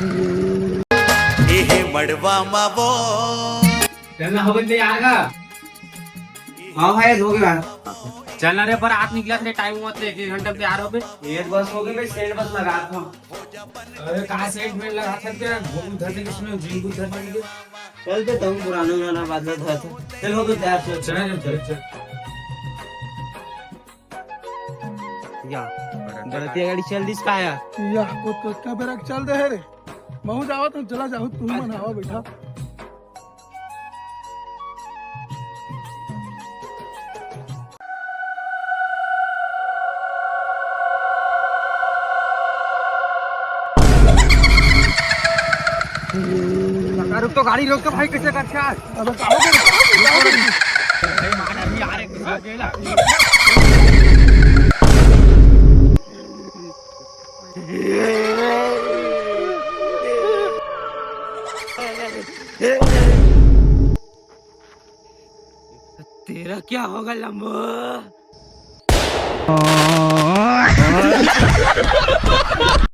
हे मडवा मावो चलना हो गई यार का। हाँ भाई हो गया। चलना रे पर आप निकला थे टाइम मत ले 1 घंटे तैयार हो बे। एक बस हो गई भाई, स्टैंड बस लगा था। अरे कहां से एक मिनट लगा सकते हैं घूम धरने किसने जिम को धरने के। चल तो तुम पुराना बादल था। चल हो गया तैयार। चल चल या गलती गाड़ी चल दिस पाया या तो का बेरा चल दे रे। महू जाओ तो चला जाओ, तू ही मनावा बैठा। रुक तो गाड़ी रोक तो भाई कैसे कर चार। अबे काहो बे अरे मान अभी आ रहे किसी गेला। तेरा क्या होगा लंबो।